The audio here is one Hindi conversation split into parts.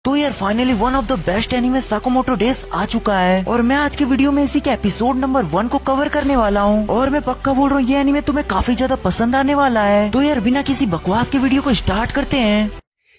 तो यार finally one of the best anime Sakamoto days आ चुका है और मैं आज के वीडियो में इसी के एपिसोड नंबर 1 को कवर करने वाला हूँ। और मैं पक्का बोल रहा हूँ ये एनिमे तुम्हें काफी ज्यादा पसंद आने वाला है। तो यार बिना किसी बकवास के वीडियो को स्टार्ट करते हैं।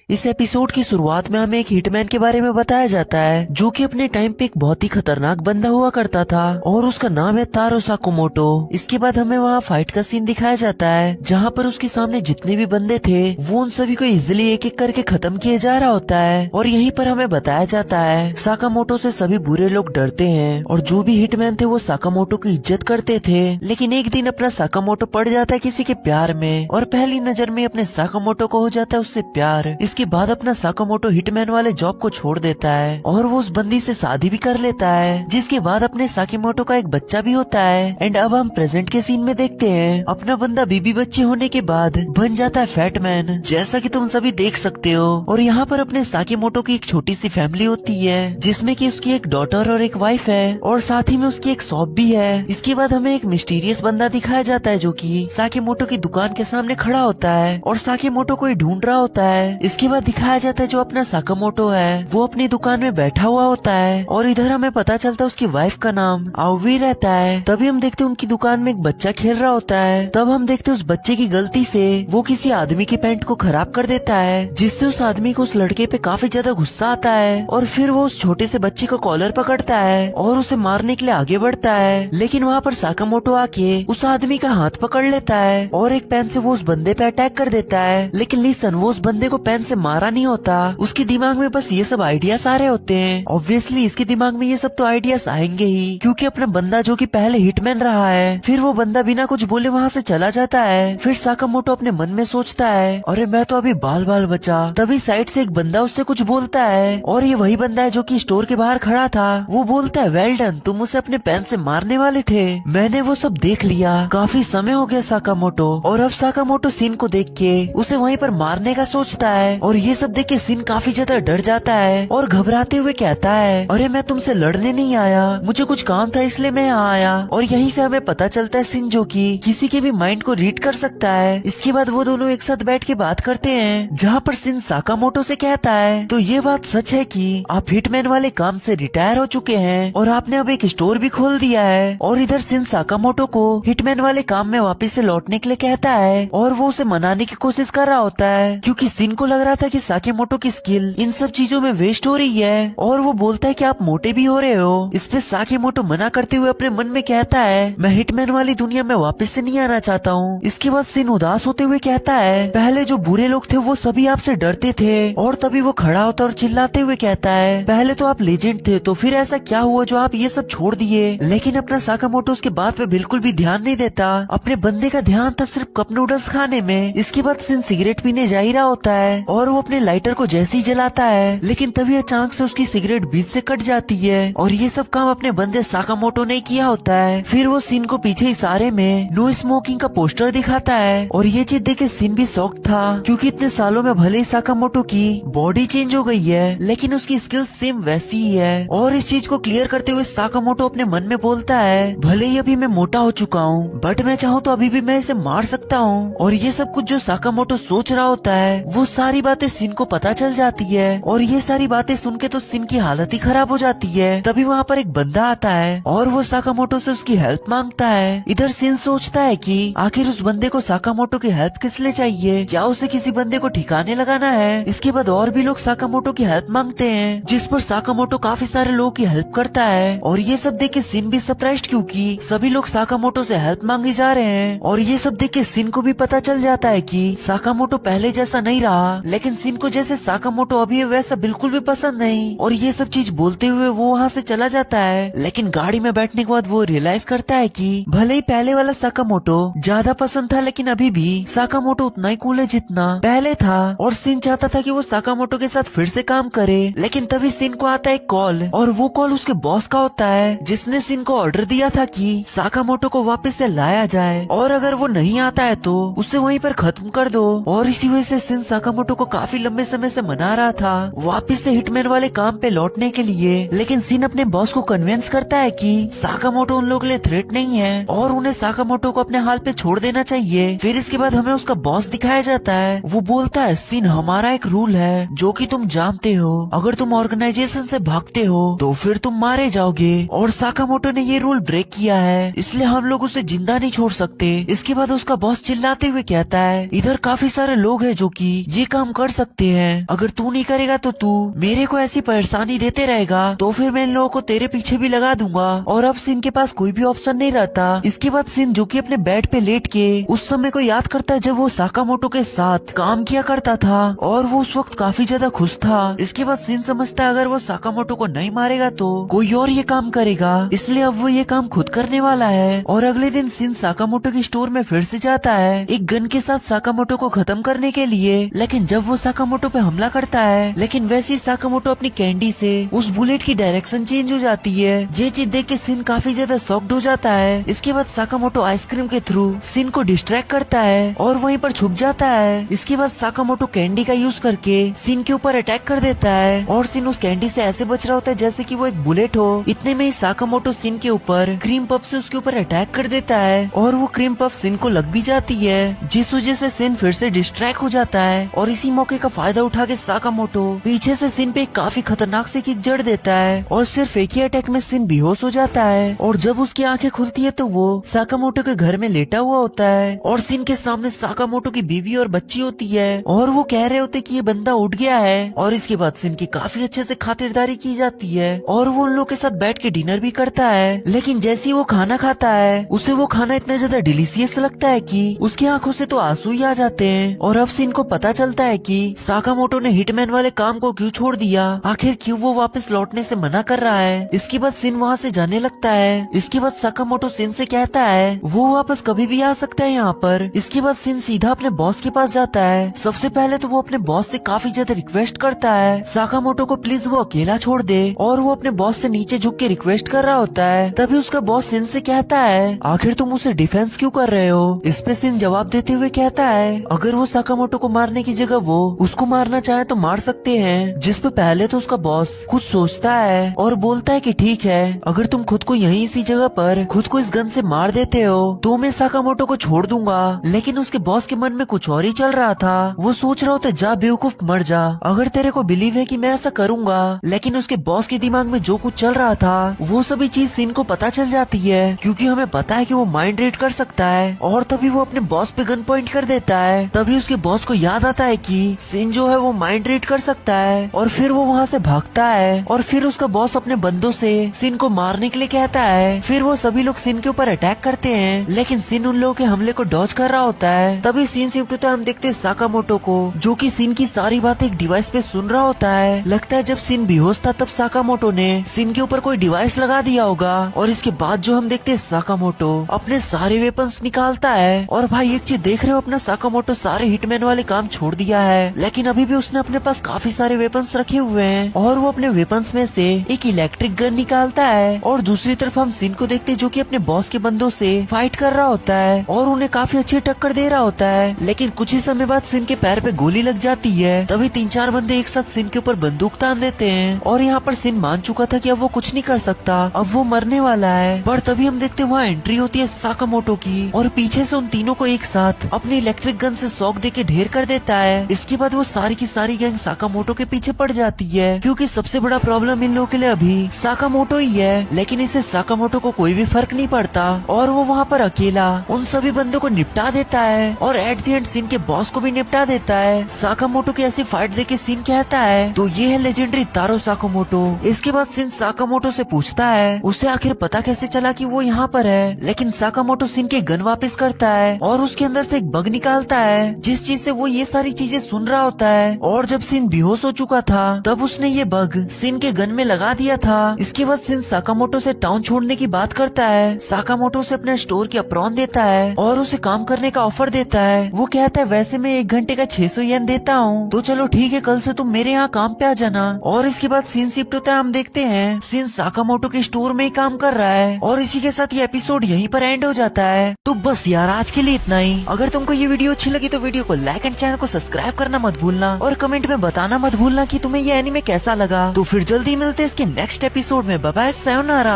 इस एपिसोड की शुरुआत में हमें एक हिटमैन के बारे में बताया जाता है जो कि अपने टाइम पे एक बहुत ही खतरनाक बंदा हुआ करता था और उसका नाम है तारो साकामोटो। इसके बाद हमें वहाँ फाइट का सीन दिखाया जाता है जहाँ पर उसके सामने जितने भी बंदे थे वो उन सभी को इजिली एक एक करके खत्म किए जा रहा होता है। और यहीं पर हमें बताया जाता है साकामोटो से सभी बुरे लोग डरते हैं और जो भी हिटमैन थे वो साकामोटो की इज्जत करते थे। लेकिन एक दिन अपना साकामोटो पड़ जाता है किसी के प्यार में और पहली नजर में अपने साकामोटो को हो जाता है उससे प्यार। इसके बाद अपना साकामोटो हिटमैन वाले जॉब को छोड़ देता है और वो उस बंदी से शादी भी कर लेता है, जिसके बाद अपने साकामोटो का एक बच्चा भी होता है। एंड अब हम प्रेजेंट के सीन में देखते हैं अपना बंदा बीबी बच्चे होने के बाद बन जाता है फैट मैन, जैसा कि तुम सभी देख सकते हो। और यहाँ पर अपने साकामोटो की एक छोटी सी फैमिली होती है जिसमें कि उसकी एक डॉटर और एक वाइफ है और साथ ही में उसकी एक शॉप भी है। इसके बाद हमें एक मिस्टीरियस बंदा दिखाया जाता है जो कि साकामोटो की दुकान के सामने खड़ा होता है और साकामोटो को ढूंढ रहा होता है। इसके बाद दिखाया जाता है जो अपना साकामोटो है वो अपनी दुकान में बैठा हुआ होता है और इधर हमें पता चलता है उसकी वाइफ का नाम आउवी रहता है। तभी हम देखते हैं उनकी दुकान में एक बच्चा खेल रहा होता है। तब हम देखते हैं उस बच्चे की गलती से वो किसी आदमी की पैंट को खराब कर देता है, जिससे उस आदमी को उस लड़के पे काफी ज्यादा गुस्सा आता है और फिर वो उस छोटे से बच्चे का कॉलर पकड़ता है और उसे मारने के लिए आगे बढ़ता है। लेकिन वहाँ पर साकामोटो आके उस आदमी का हाथ पकड़ लेता है और एक पेन से वो उस बंदे पे अटैक कर देता है। लेकिन लिसन वो उस बंदे को पेन से मारा नहीं होता, उसके दिमाग में बस ये सब आइडियाज आ रहे होते हैं। ऑब्वियसली इसके दिमाग में ये सब तो आइडियाज आएंगे ही क्योंकि अपना बंदा जो कि पहले हिटमैन रहा है। फिर वो बंदा बिना कुछ बोले वहाँ से चला जाता है। फिर साकामोटो अपने मन में सोचता है अरे मैं तो अभी बाल बाल बचा। तभी साइड से एक बंदा उससे कुछ बोलता है और ये वही बंदा है जो कि स्टोर के बाहर खड़ा था। वो बोलता है वेल डन, तुम उसे अपने पेन से मारने वाले थे, मैंने वो सब देख लिया, काफी समय हो गया साकामोटो। और अब साकामोटो सिन को देख के उसे वहीं पर मारने का सोचता है और ये सब देख के सिन काफी ज्यादा डर जाता है और घबराते हुए कहता है अरे मैं तुमसे लड़ने नहीं आया, मुझे कुछ काम था इसलिए मैं यहाँ आया। और यहीं से हमें पता चलता है सिन जो कि किसी के भी माइंड को रीड कर सकता है। इसके बाद वो दोनों एक साथ बैठ के बात करते हैं जहाँ पर सिन साकामोटो से कहता है तो ये बात सच है कि आप हिटमैन वाले काम से रिटायर हो चुके हैं और आपने अब एक स्टोर भी खोल दिया है। और इधर सिन साकामोटो को हिटमैन वाले काम में वापस से लौटने के लिए कहता है और वो उसे मनाने की कोशिश कर रहा होता है क्योंकि सिन को लग रहा था कि साकामोटो की स्किल इन सब चीजों में वेस्ट हो रही है। और वो बोलता है कि आप मोटे भी हो रहे हो। इस पे साकामोटो मना करते हुए अपने मन में कहता है मैं हिटमैन वाली दुनिया में वापस से नहीं आना चाहता हूँ। इसके बाद सिन उदास होते हुए कहता है पहले जो बुरे लोग थे वो सभी आपसे डरते थे। और तभी वो खड़ा होता और चिल्लाते हुए कहता है पहले तो आप लेजेंड थे, तो फिर ऐसा क्या हुआ जो आप ये सब छोड़ दिए। लेकिन अपना साकामोटो उसके बात पे बिल्कुल भी ध्यान नहीं देता, अपने बंदे का ध्यान था सिर्फ कप नूडल्स खाने में। इसके बाद सिन सिगरेट पीने जा ही रहा होता है और वो अपने लाइटर को जैसे ही जलाता है लेकिन तभी अचानक से उसकी सिगरेट बीच से कट जाती है और ये सब काम अपने बंदे साकामोटो ने किया होता है। फिर वो सिन को पीछे इशारे में नो स्मोकिंग का पोस्टर दिखाता है और ये चीज देख के सिन भी शॉक था क्योंकि इतने सालों में भले ही साकामोटो की बॉडी चेंज हो गई है लेकिन उसकी स्किल सेम वैसी ही है। और इस चीज को क्लियर करते हुए साकामोटो अपने मन में बोलता है भले ही अभी मैं मोटा हो चुका हूँ बट मैं चाहूँ तो अभी भी मैं इसे मार सकता हूँ। और ये सब कुछ जो साकामोटो सोच रहा होता है वो सारी बातें सिन को पता चल जाती है और ये सारी बातें सुन के तो सिन की हालत ही खराब हो जाती है। तभी वहाँ पर एक बंदा आता है और वो साकामोटो से उसकी हेल्प मांगता है। इधर सिन सोचता है कि आखिर उस बंदे को साकामोटो की हेल्प किस लिए चाहिए, क्या उसे किसी बंदे को ठिकाने लगाना है। इसके बाद और भी लोग साकामोटो की हेल्प मांगते हैं जिस पर साकामोटो काफी सारे लोगों की हेल्प करता है। और ये सब देख के सिन भी सरप्राइज्ड क्योंकि सभी लोग साकामोटो से हेल्प मांगे जा रहे हैं। और ये सब देख के सिन को भी पता चल जाता है कि साकामोटो पहले जैसा नहीं रहा, लेकिन सिन को जैसे साकामोटो अभी है वैसा बिल्कुल भी पसंद नहीं। और ये सब चीज बोलते हुए वो वहाँ से चला जाता है। लेकिन गाड़ी में बैठने के बाद वो रियलाइज करता है कि भले ही पहले वाला साकामोटो ज्यादा पसंद था लेकिन अभी भी साकामोटो उतना ही कूल है जितना पहले था। और सिन चाहता था कि वो साकामोटो के साथ फिर से काम करे। लेकिन तभी सिन को आता है कॉल और वो कॉल उसके बॉस का होता है जिसने सिन को ऑर्डर दिया था कि साकामोटो को वापस से लाया जाए और अगर वो नहीं आता है तो उसे वहीं पर खत्म कर दो। और इसी वजह से सिन साकामोटो को को काफी लंबे समय से मना रहा था वापिस से हिटमैन वाले काम पे लौटने के लिए। लेकिन सिन अपने बॉस को कन्विंस करता है कि साकामोटो उन लोगों के लिए थ्रेट नहीं है और उन्हें साकामोटो को अपने हाल पे छोड़ देना चाहिए। फिर इसके बाद हमें उसका बॉस दिखाया जाता है। वो बोलता है, सिन हमारा एक रूल है जो कि तुम जानते हो, अगर तुम ऑर्गेनाइजेशन से भागते हो तो फिर तुम मारे जाओगे और साकामोटो ने ये रूल ब्रेक किया है, इसलिए हम लोग उसे जिंदा नहीं छोड़ सकते। इसके बाद उसका बॉस चिल्लाते हुए कहता है, इधर काफी सारे लोग हैं जो कि ये काम कर सकते हैं, अगर तू नहीं करेगा तो तू मेरे को ऐसी परेशानी देते रहेगा तो फिर मैं इन लोगों को तेरे पीछे भी लगा दूंगा। और अब सिन के पास कोई भी ऑप्शन नहीं रहता। इसके बाद सिन जो कि अपने बेड पे लेट के उस समय को याद करता है जब वो साकामोटो के साथ काम किया करता था और वो उस वक्त काफी ज्यादा खुश था। इसके बाद सिन समझता है अगर वो साकामोटो को नहीं मारेगा तो कोई और ये काम करेगा, इसलिए अब वो ये काम खुद करने वाला है। और अगले दिन सिन साकामोटो की स्टोर में फिर से जाता है एक गन के साथ साकामोटो को खत्म करने के लिए। लेकिन जब वो साकामोटो पे हमला करता है, लेकिन वैसे ही साकामोटो अपनी कैंडी से उस बुलेट की डायरेक्शन चेंज हो जाती है। ये चीज देख के सिन काफी ज्यादा शॉक्ड हो जाता है। इसके बाद साकामोटो आइसक्रीम के थ्रू सिन को डिस्ट्रैक्ट करता है और वहीं पर छुप जाता है। इसके बाद साकामोटो कैंडी का यूज करके सिन के ऊपर अटैक कर देता है और सिन उस कैंडी से ऐसे बच रहा होता है जैसे कि वो एक बुलेट हो। इतने में ही साकामोटो सिन के ऊपर क्रीम पफ से उसके ऊपर अटैक कर देता है और वो क्रीम पफ सिन को लग भी जाती है, जिस वजह से सिन फिर से डिस्ट्रैक्ट हो जाता है। और इसी मौके का फायदा उठा के साकामोटो पीछे से सिन पे काफी खतरनाक से किक जड़ देता है और सिर्फ एक ही अटैक में सिन बेहोश हो जाता है। और जब उसकी आंखें खुलती है तो वो साकामोटो के घर में लेटा हुआ होता है और सिन के सामने साकामोटो की बीवी और बच्ची होती है और वो कह रहे होते कि ये बंदा उठ गया है। और इसके बाद सिन की काफी अच्छे से खातिरदारी की जाती है और वो उन लोग के साथ बैठ के डिनर भी करता है। लेकिन जैसे ही वो खाना खाता है उसे वो खाना इतना ज्यादा डिलीशियस लगता है कि उसकी आंखों से तो आंसू ही आ जाते हैं। और अब सिन को पता चलता है कि साकामोटो ने हिटमैन वाले काम को क्यों छोड़ दिया, आखिर क्यों वो वापस लौटने से मना कर रहा है। इसके बाद सिन वहाँ से जाने लगता है। इसके बाद साकामोटो सिन से कहता है वो वापस कभी भी आ सकता है यहाँ पर। इसके बाद सिन सीधा अपने बॉस के पास जाता है। सबसे पहले तो वो अपने बॉस से काफी ज्यादा रिक्वेस्ट करता है साकामोटो को प्लीज वो अकेला छोड़ दे और वो अपने बॉस से नीचे झुक के रिक्वेस्ट कर रहा होता है। तभी उसका बॉस सिन से कहता है आखिर तुम उसे डिफेंस क्यों कर रहे हो। इस पे सिन जवाब देते हुए कहता है अगर वो साकामोटो को मारने की जगह वो उसको मारना चाहे तो मार सकते हैं। जिस पे पहले तो उसका बॉस खुद सोचता है और बोलता है कि ठीक है, अगर तुम खुद को यहीं इसी जगह पर खुद को इस गन से मार देते हो तो मैं साकामोटो को छोड़ दूंगा। लेकिन उसके बॉस के मन में कुछ और ही चल रहा था। वो सोच रहा होता जा बेवकूफ मर जा, अगर तेरे को बिलीव है कि मैं ऐसा करूंगा। लेकिन उसके बॉस के दिमाग में जो कुछ चल रहा था वो सभी चीज सिन को पता चल जाती है, क्योंकि हमें पता है कि वो माइंड रीड कर सकता है। और तभी वो अपने बॉस पे गन पॉइंट कर देता है। तभी उसके बॉस को याद आता है कि सिन जो है वो माइंड रीड कर सकता है और फिर वो वहाँ से भागता है। और फिर उसका बॉस अपने बंदों से सिन को मारने के लिए कहता है। फिर वो सभी लोग सिन के ऊपर अटैक करते हैं, लेकिन सिन उन लोगों के हमले को डॉज कर रहा होता है। तभी सीन शिफ्ट होता है, हम देखते हैं साकामोटो को जो कि सिन की सारी बातें एक डिवाइस पे सुन रहा होता है। लगता है जब सिन बेहोश था तब साकामोटो ने सिन के ऊपर कोई डिवाइस लगा दिया होगा। और इसके बाद जो हम देखते हैं साकामोटो अपने सारे वेपन्स निकालता है। और भाई एक चीज देख रहे हो, अपना साकामोटो सारे हिटमैन वाले काम छोड़ दिया है, लेकिन अभी भी उसने अपने पास काफी सारे वेपन्स रखे हुए हैं। और वो अपने वेपन्स में से एक इलेक्ट्रिक गन निकालता है। और दूसरी तरफ हम सिन को देखते हैं जो कि अपने बॉस के बंदों से फाइट कर रहा होता है और उन्हें काफी अच्छी टक्कर दे रहा होता है। लेकिन कुछ ही समय बाद सिन के पैर पे गोली लग जाती है। तभी 3-4 बंदे एक साथ सिन के ऊपर बंदूक तान देते हैं। और यहाँ पर सिन मान चुका था कि अब वो कुछ नहीं कर सकता, अब वो मरने वाला है। पर तभी हम देखते हैं वहाँ एंट्री होती है साकामोटो की और पीछे से उन तीनों को एक साथ अपनी इलेक्ट्रिक गन से शॉक देके ढेर कर देता है। इसके बाद वो सारी की सारी गैंग साकामोटो के पीछे पड़ जाती है, क्योंकि सबसे बड़ा प्रॉब्लम इन लोगों के लिए अभी साकामोटो ही है। लेकिन इससे साकामोटो को कोई भी फर्क नहीं पड़ता और वो वहाँ पर अकेला उन सभी बंदों को निपटा देता है और एट द एंड सिन के बॉस को भी निपटा देता है। साकामोटो की ऐसी फाइट देख सिन कहता है तो ये है लेजेंडरी तारो साकामोटो। इसके बाद सिन साकामोटो से पूछता है उसे आखिर पता कैसे चला कि वो यहाँ पर है। लेकिन साकामोटो सिन के गन वापस करता है और उसके अंदर से एक बग निकालता है, जिस चीज से वो ये सारी चीजें सुन रहा होता है। और जब सिन बेहोश हो चुका था तब उसने ये बग सिन के गन में लगा दिया था। इसके बाद सिन साकामोटो से टाउन छोड़ने की बात करता है। साकामोटो से अपने स्टोर की अप्रॉन देता है और उसे काम करने का ऑफर देता है। वो कहता है वैसे मैं 1 घंटे का 600 येन देता हूँ, तो चलो ठीक है, कल से तुम मेरे यहाँ काम पे आ जाना। और इसके बाद सीन शिफ्ट होता है, हम देखते हैं सीन साकामोटो के स्टोर में ही काम कर रहा है। और इसी के साथ ये एपिसोड यहीं पर एंड हो जाता है। तो बस यार आज के लिए इतना ही। अगर तुमको ये वीडियो अच्छी लगी तो वीडियो को लाइक एंड चैनल को सब्सक्राइब सब्सक्राइब करना मत भूलना और कमेंट में बताना मत भूलना कि तुम्हें ये एनीमे कैसा लगा। तो फिर जल्दी मिलते हैं इसके नेक्स्ट एपिसोड में। Bye bye, sayonara.